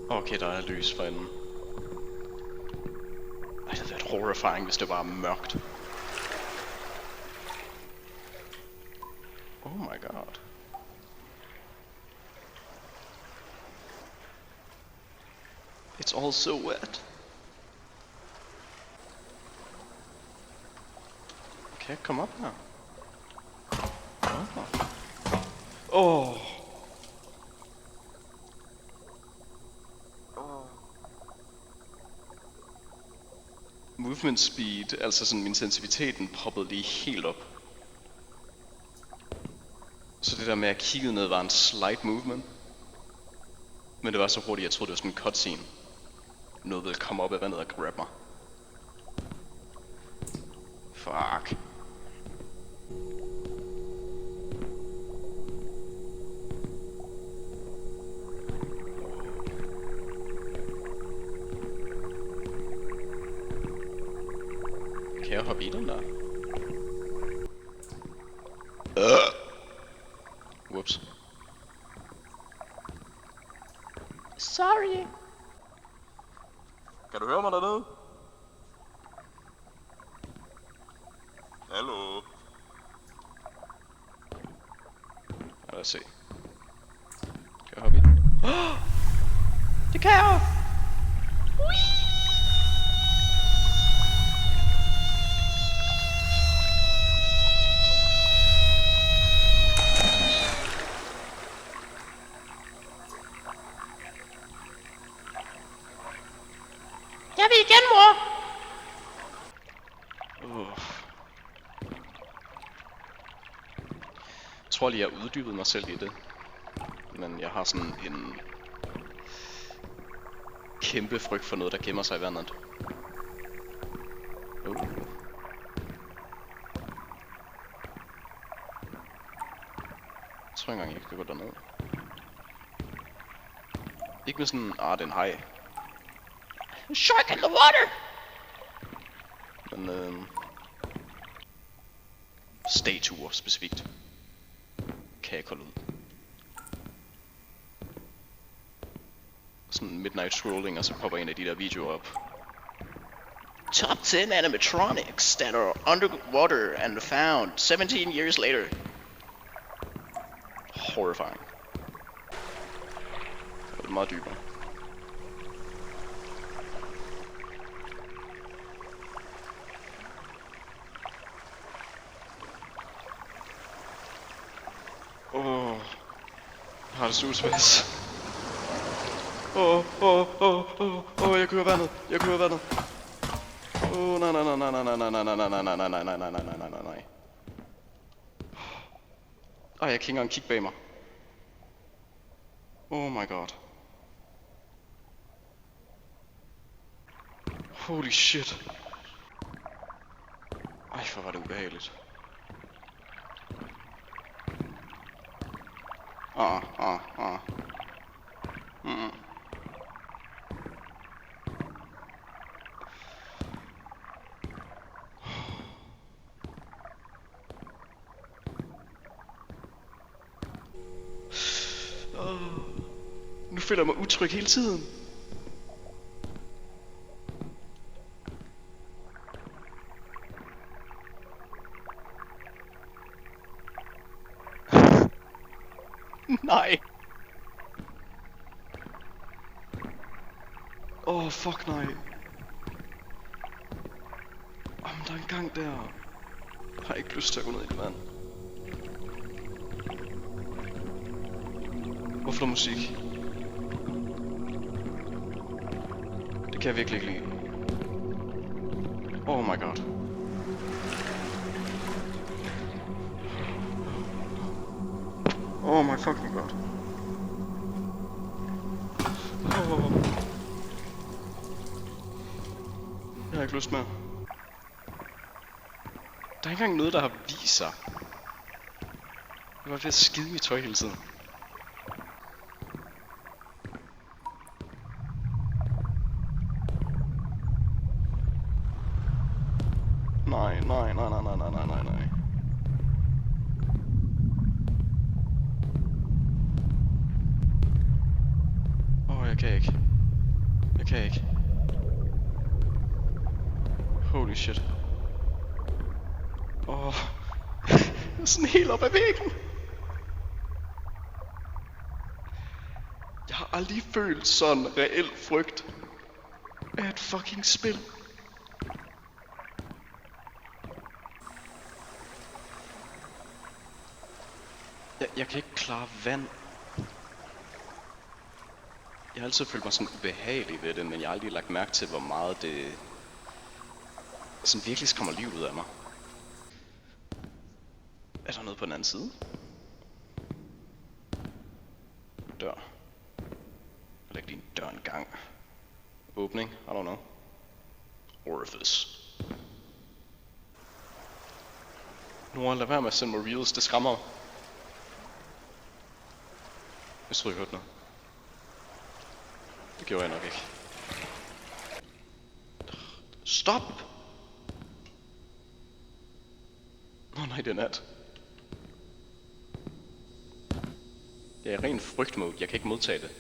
Okay, der er lys for enden. Ej, det havde været horrifying, hvis det var mørkt. Oh my god. It's all so wet. Okay, kom op her. Oh. Movement speed, altså sådan intensiteten poppede lige helt op. Så det der med at kigge ned var en slight movement. Men det var så hurtigt, jeg troede det var sådan en cutscene. Noget ville komme op af vandet og grab mig. Fuck. Kan jeg hoppe i den der? Whoops. Sorry. Kan du høre mig dernede? Hallo? Lad os se. Kan jeg hoppe i den? Det kan jeg! Jeg vil igen, mor! Jeg tror lige, jeg har uddybet mig selv i det. Men jeg har sådan en kæmpe frygt for noget, der gemmer sig i vandet. Jeg tror ikke engang, jeg kan gå derned. Ikke med sådan, det er en haj. Shark in the water! Men statuer specifikt kan jeg ikke holde ud. Sådan midnight scrolling, og så popper en af de der videoer op. Top 10 animatronics that are underwater and found 17 years later. Horrifying. Det er meget dybere. Jeg har det susvæs. Jeg kører vandet. Jeg kører vandet. Nej. Ej, jeg kan ikke engang kigge bag mig. Oh my god. Holy shit. Ej, hvor var det ubehageligt. Nu føler jeg mig utryg hele tiden. Nej. Fuck nej. Der er en gang der. Jeg har ikke lyst til at gå ned i det vand. Hvorfor der musik? Det kan jeg virkelig ikke lide. Oh my god. Oh my fucking god. Jeg har ikke lyst mere. Der er ikke engang noget, der har vist sig. Jeg var ved at skide mit tøj hele tiden. Nej. Jeg kan ikke. kan ikke. Holy shit. Åh. Sådan helt op ad væggen. Jeg har aldrig følt sådan reel frygt af et fucking spil. Jeg kan ikke klare vand. Jeg har altid følt mig sådan ubehagelig ved det, men jeg har aldrig lagt mærke til, hvor meget det sådan virkelig skræmmer livet ud af mig. Er der noget på den anden side? Dør. Eller ikke lige en dør engang. Åbning? I don't know. Orifice. Nu lad være med at sende mig reels, det skræmmer mig. Jeg tror jeg hørte noget. Det gjorde jeg nok ikke. Stop! Nej, det er nat. Det er ren frygtmode. Jeg kan ikke modtage det.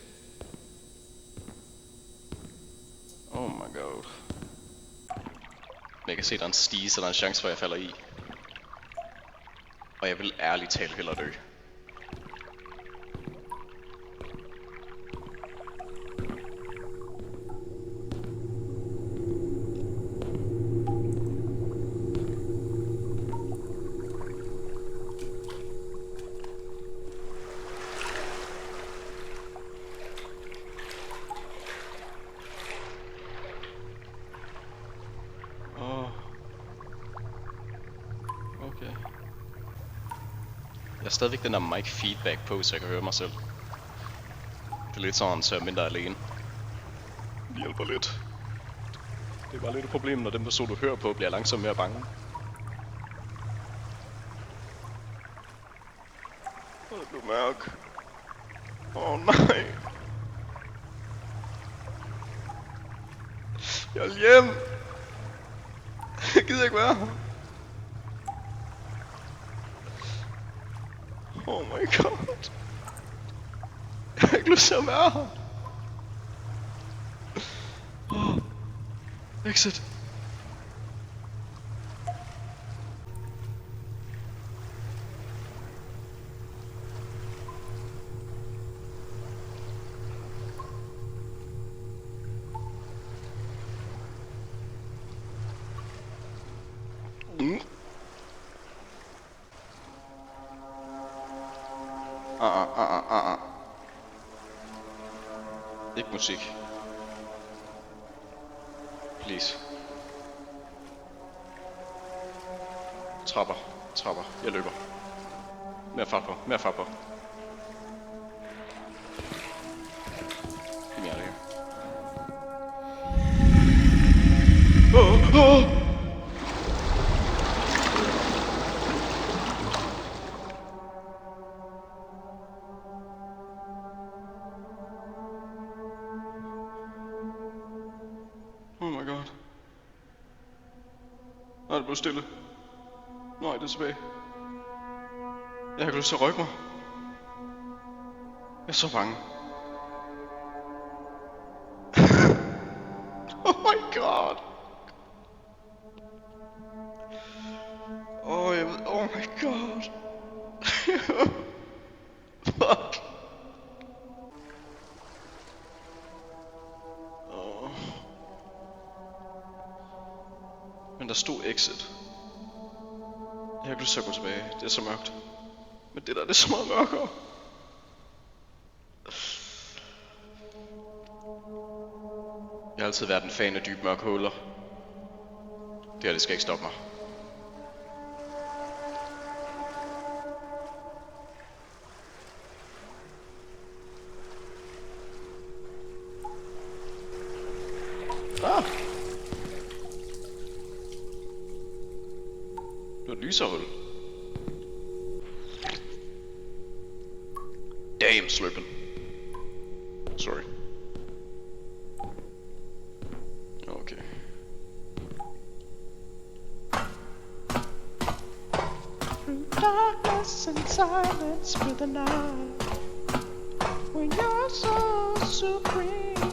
Oh my god. Men jeg kan se, der er en stige, så der er en chance for, at jeg falder i. Og jeg vil ærligt talt hellere dø. Okay. Jeg har stadigvæk den der mic feedback på, så jeg kan høre mig selv. Det er lidt sådan, så jeg er mindre alene. Det hjælper lidt. Det er bare lidt et problem, når den person du hører på bliver langsomt mere bange. Åh, det blev mørk. Åh nej. Jeg vil hjem. Jeg gider ikke være her. Oh my god. Jeg har ikke lyst til at være her. Exit. Ikke musik. Please. Trapper. Trapper. Jeg løber. Mere fart på. Mere fart på. Giv mig det. Oh my god. Nej, det blev stille. Nej, det er tilbage. Jeg har ikke lyst til at rykke mig. Jeg er så bange. Oh my god. Oh my god. Fuck. Men der stod exit. Jeg har ikke lyst til at gå tilbage. Det er så mørkt. Men det der, det er så meget mørkere. Jeg har altid været en fan af dybe mørke huller. Det her, det skal ikke stoppe mig. Ah! Det var et lyserhul. Damn, Slurpen. Sorry. Okay. Through darkness and silence with the night, when you're so supreme,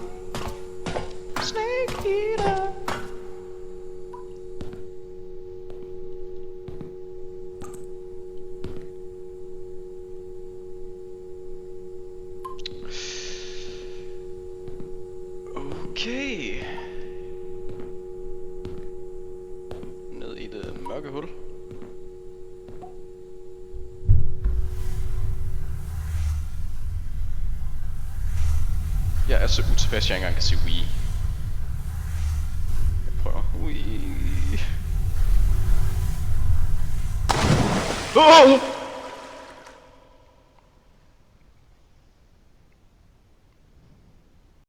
snake eater. Okay. Ned i det mørke hul. Jeg er så utilpas, jeg ikke engang kan sige Wii. Jeg prøver. Wii. Oh!